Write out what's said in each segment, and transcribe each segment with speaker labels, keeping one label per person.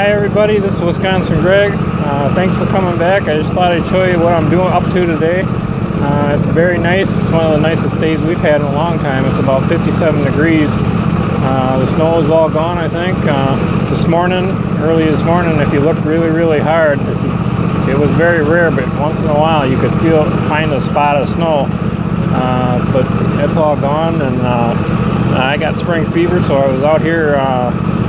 Speaker 1: Hi everybody, this is Wisconsin Greg. Thanks for coming back. I just thought I'd show you what I'm doing up to today. It's very nice. It's one of the nicest days we've had in a long time. It's about 57 degrees. The snow is all gone, I think. Early this morning, if you look really hard, it was very rare, but once in a while you could find a spot of snow. But it's all gone, and I got spring fever, so I was out here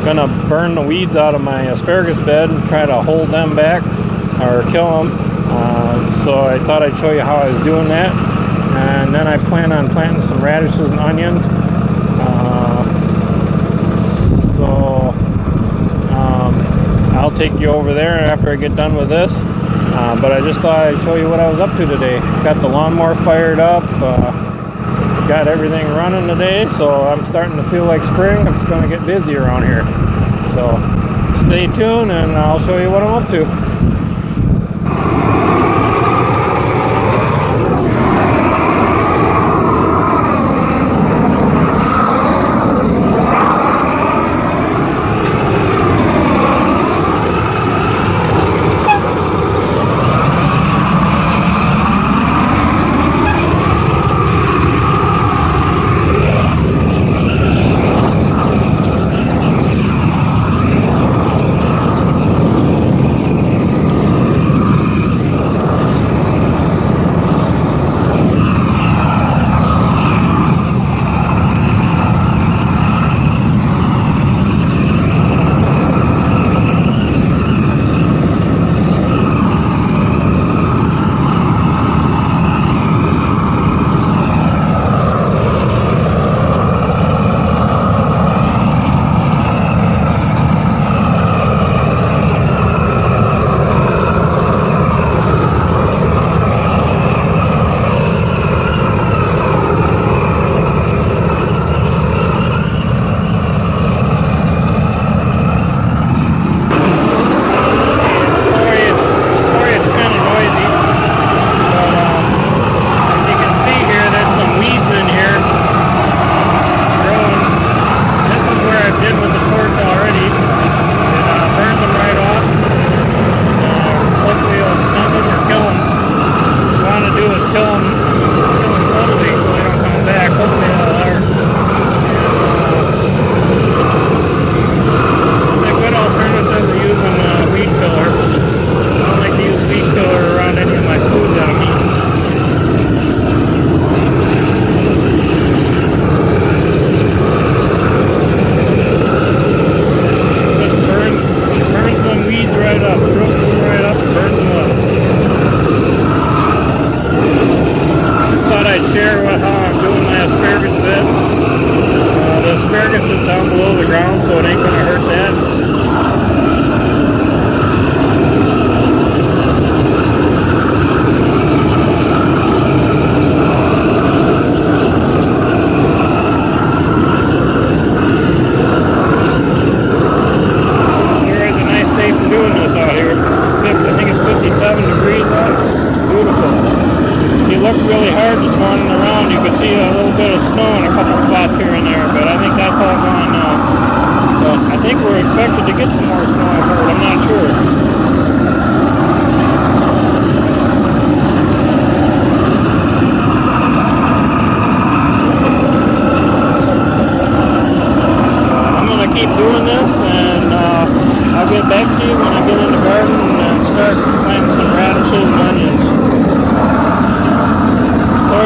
Speaker 1: gonna burn the weeds out of my asparagus bed and try to hold them back or kill them. So I thought I'd show you how I was doing that, and then I plan on planting some radishes and onions. I'll take you over there after I get done with this. But I just thought I'd show you what I was up to today. Got the lawnmower fired up. Got everything running today, so I'm starting to feel like spring. I'm just going to get busy around here. So stay tuned and I'll show you what I'm up to.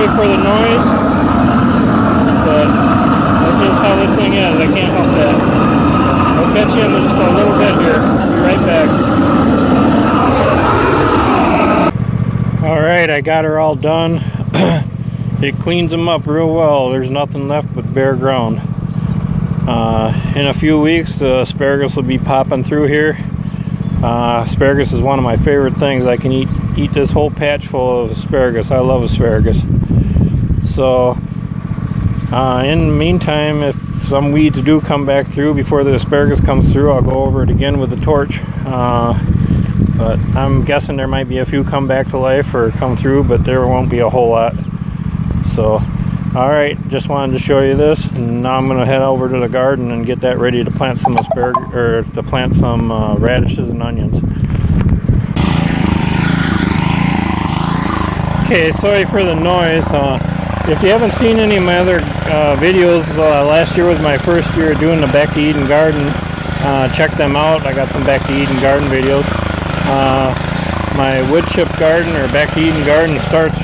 Speaker 1: For the noise, but that's just how this thing is. I can't help that. I'll catch you in just a little bit here. Be right back. Alright, I got her all done. It cleans them up real well. There's nothing left but bare ground. In a few weeks, the asparagus will be popping through here. Asparagus is one of my favorite things. I can eat this whole patch full of asparagus. I love asparagus. So in the meantime, if some weeds do come back through before the asparagus comes through, I'll go over it again with the torch. But I'm guessing there might be a few come back to life or come through, but there won't be a whole lot. So Alright, just wanted to show you this, and now I'm going to head over to the garden and get that ready to plant some asparagus, or to plant some radishes and onions. Okay, sorry for the noise. If you haven't seen any of my other videos, last year was my first year doing the Back to Eden garden. Check them out. I got some Back to Eden garden videos. My wood chip garden, or Back to Eden garden, starts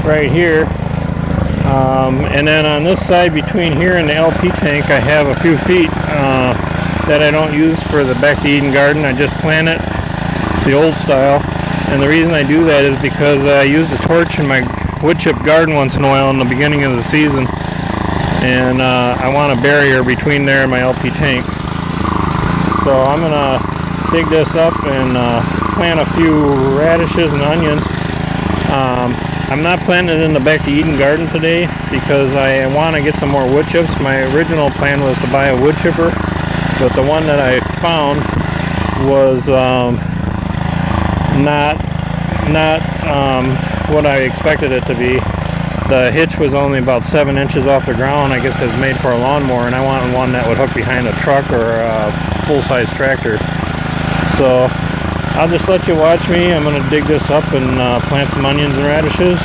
Speaker 1: right here. And then on this side between here and the LP tank, I have a few feet that I don't use for the Back to Eden garden. I just plant it the old style. And the reason I do that is because I use the torch in my wood chip garden once in a while in the beginning of the season. And I want a barrier between there and my LP tank. So I'm going to dig this up and plant a few radishes and onions. I'm not planting it in the Back to Eden garden today because I want to get some more wood chips. My original plan was to buy a wood chipper, but the one that I found was not what I expected it to be. The hitch was only about 7 inches off the ground. I guess it's made for a lawnmower, and I wanted one that would hook behind a truck or a full-size tractor. So I'll just let you watch me. I'm going to dig this up and plant some onions and radishes.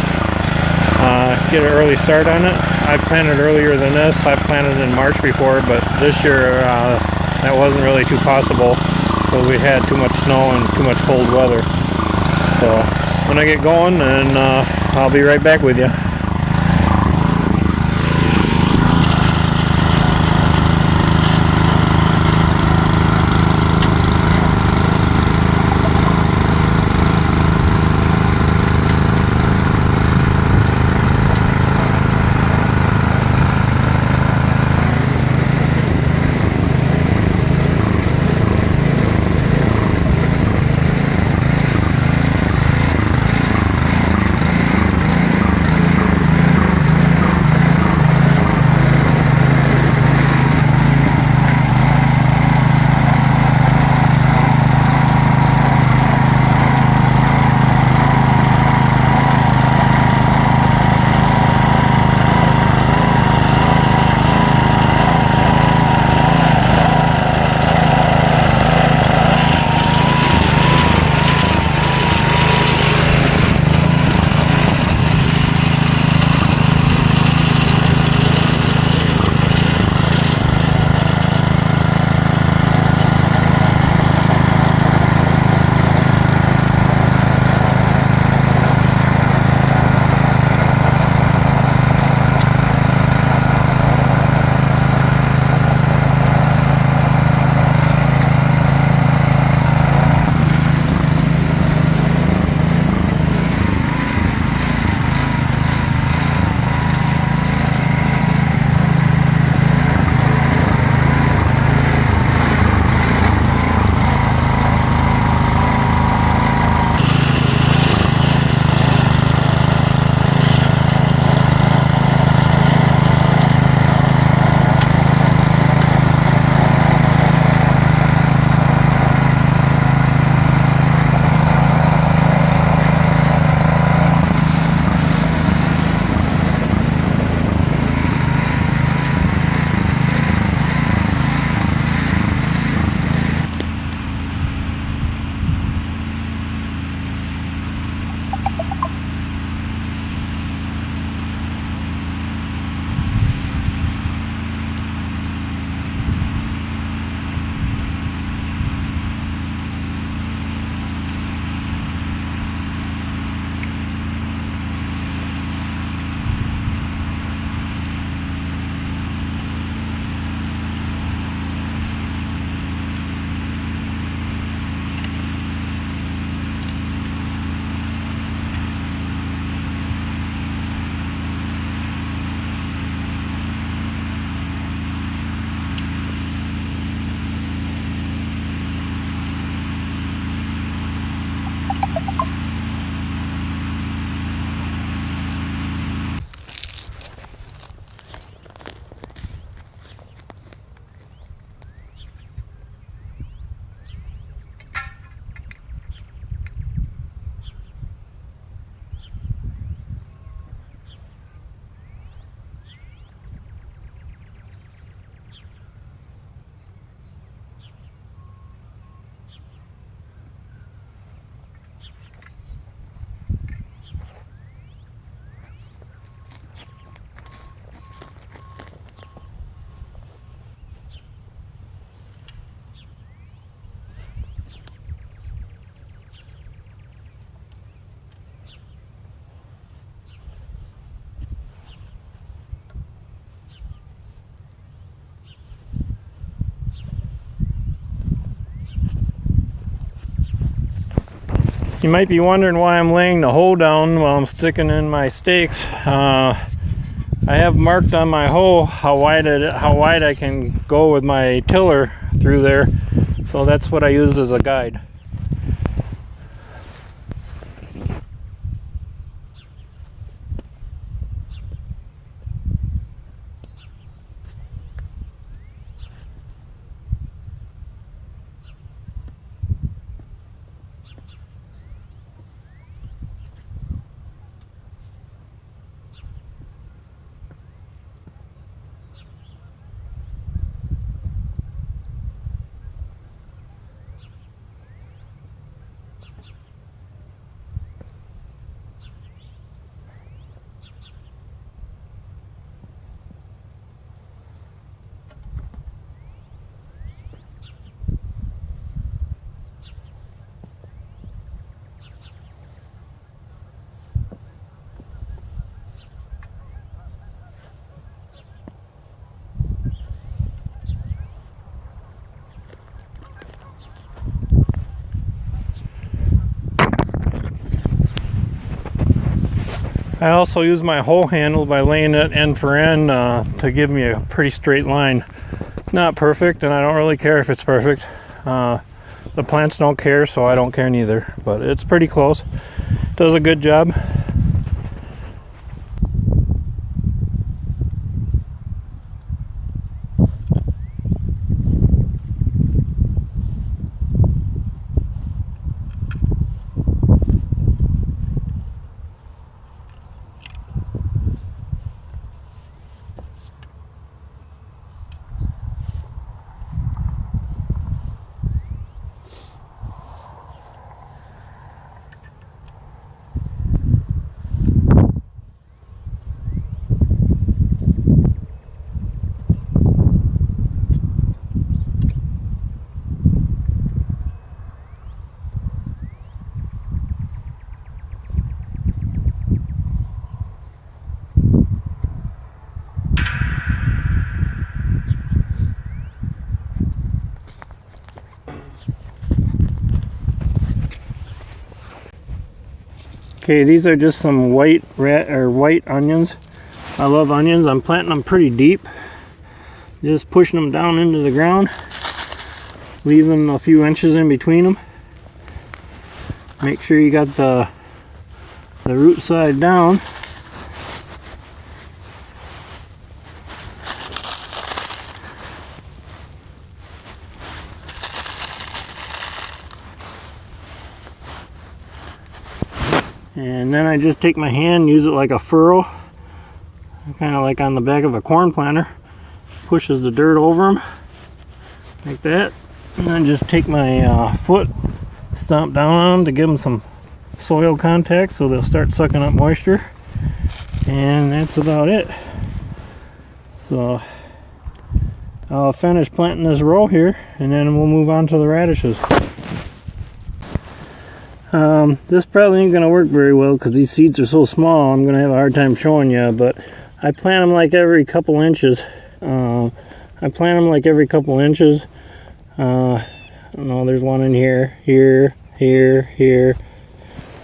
Speaker 1: Get an early start on it. I planted earlier than this. I planted in March before, but this year that wasn't really too possible because we had too much snow and too much cold weather. So when I get going, then I'll be right back with you. You might be wondering why I'm laying the hoe down while I'm sticking in my stakes. I have marked on my hoe how wide I can go with my tiller through there, so that's what I use as a guide. I also use my hoe handle by laying it end for end to give me a pretty straight line. Not perfect, and I don't really care if it's perfect. The plants don't care, so I don't care neither. But it's pretty close. Does a good job. Okay, these are just some white onions. I love onions. I'm planting them pretty deep. Just pushing them down into the ground, leaving a few inches in between them. Make sure you got the root side down. And then I just take my hand, use it like a furrow, kind of like on the back of a corn planter. Pushes the dirt over them, like that. And then just take my foot, stomp down on them to give them some soil contact so they'll start sucking up moisture. And that's about it. So I'll finish planting this row here, and then we'll move on to the radishes. This probably ain't gonna work very well because these seeds are so small. I'm gonna have a hard time showing you, but I plant them like every couple inches. I plant them like every couple inches. I don't know, there's one in here, here,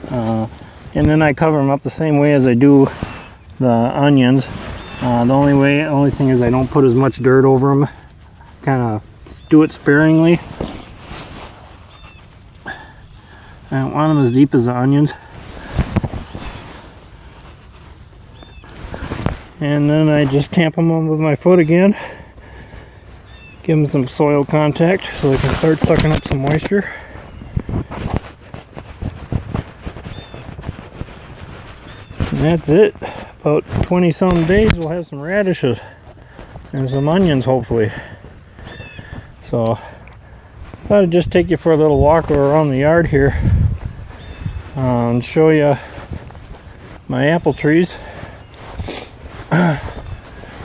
Speaker 1: and then I cover them up the same way as I do the onions. The only thing is I don't put as much dirt over them. Kind of do it sparingly. I don't want them as deep as the onions. And then I just tamp them on with my foot again. Give them some soil contact so they can start sucking up some moisture. And that's it. About 20 some days we'll have some radishes and some onions hopefully. So I thought I'd just take you for a little walk around the yard here and show you my apple trees. I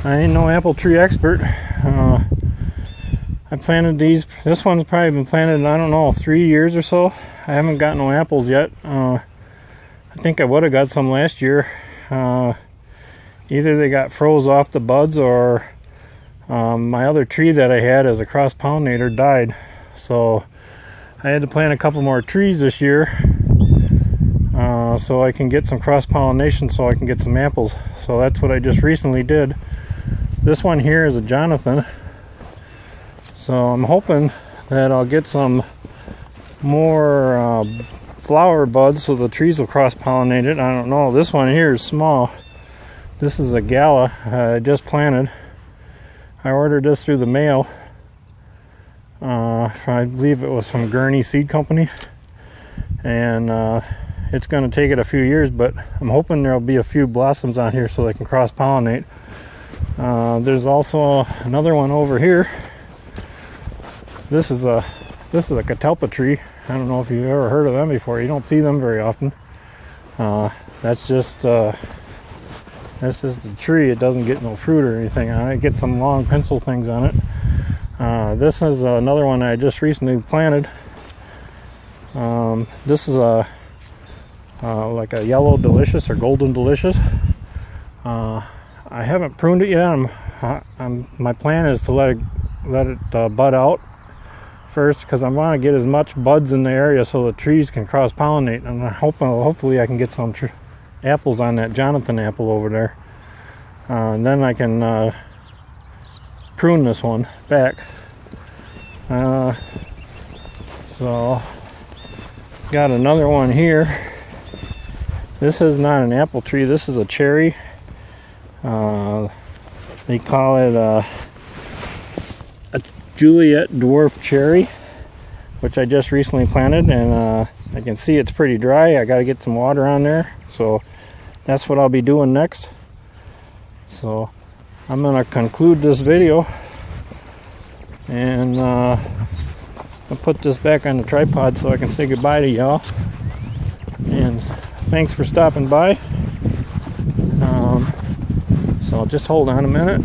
Speaker 1: ain't no apple tree expert. I planted these. This one's probably been planted, I don't know, 3 years or so. I haven't got no apples yet. I think I would have got some last year. Either they got froze off the buds, or my other tree that I had as a cross pollinator died. So I had to plant a couple more trees this year. so I can get some cross-pollination, so I can get some apples. So that's what I just recently did. This one here is a Jonathan, so I'm hoping that I'll get some more flower buds so the trees will cross-pollinate it. I don't know. This one here is small. This is a Gala I just planted. I ordered this through the mail. I believe it was from Gurney Seed Company, and it's going to take it a few years, but I'm hoping there'll be a few blossoms on here so they can cross-pollinate. There's also another one over here. This is a catalpa tree. I don't know if you've ever heard of them before. You don't see them very often. That's just a tree. It doesn't get no fruit or anything on it. It gets some long pencil things on it. This is another one I just recently planted. This is like a yellow delicious or golden delicious. I haven't pruned it yet. My plan is to let it bud out first, because I want to get as much buds in the area so the trees can cross-pollinate, and hopefully I can get some apples on that Jonathan apple over there, and then I can prune this one back. So got another one here. This is not an apple tree, this is a cherry. They call it a Juliet dwarf cherry, which I just recently planted, and I can see it's pretty dry. I got to get some water on there, so that's what I'll be doing next. So I'm going to conclude this video, and I'll put this back on the tripod so I can say goodbye to y'all. And thanks for stopping by. So just hold on a minute.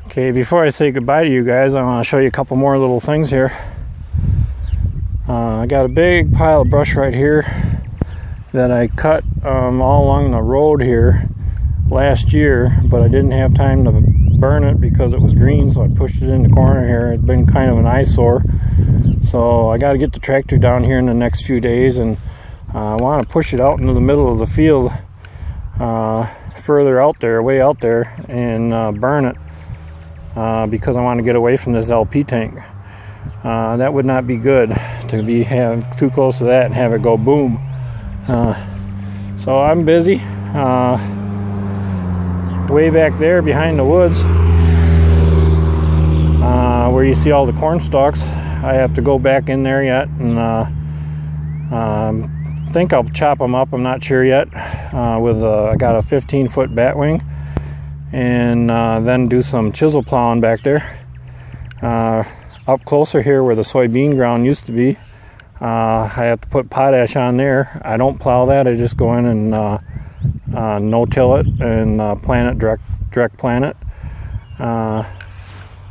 Speaker 1: Okay, before I say goodbye to you guys, I want to show you a couple more little things here. I got a big pile of brush right here that I cut all along the road here last year, but I didn't have time to burn it because it was green, so I pushed it in the corner here. It's been kind of an eyesore, so I got to get the tractor down here in the next few days, and I want to push it out into the middle of the field, further out there, way out there, and burn it. Because I want to get away from this LP tank. That would not be good to have too close to that and have it go boom. So I'm busy. Way back there behind the woods, where you see all the corn stalks, I have to go back in there yet, and think I'll chop them up. I'm not sure yet. I got a 15-foot batwing, and then do some chisel plowing back there. Up closer here where the soybean ground used to be, I have to put potash on there. I don't plow that. I just go in and no-till it and plant it, direct plant it.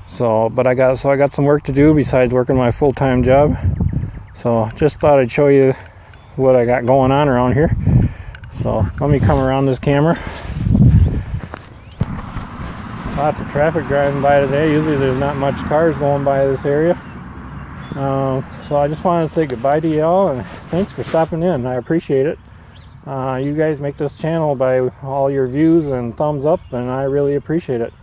Speaker 1: So I got some work to do besides working my full-time job. So just thought I'd show you what I got going on around here. So let me come around this camera. Lots of traffic driving by today. Usually there's not much cars going by this area. So I just wanted to say goodbye to y'all, and thanks for stopping in. I appreciate it. You guys make this channel by all your views and thumbs up, and I really appreciate it.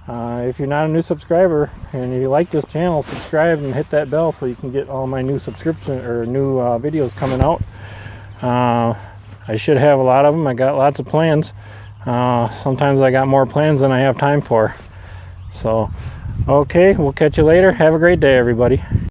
Speaker 1: If you're not a new subscriber and you like this channel, subscribe and hit that bell so you can get all my new subscription or new videos coming out. I should have a lot of them. I got lots of plans. Sometimes I got more plans than I have time for. So, okay, we'll catch you later. Have a great day, everybody.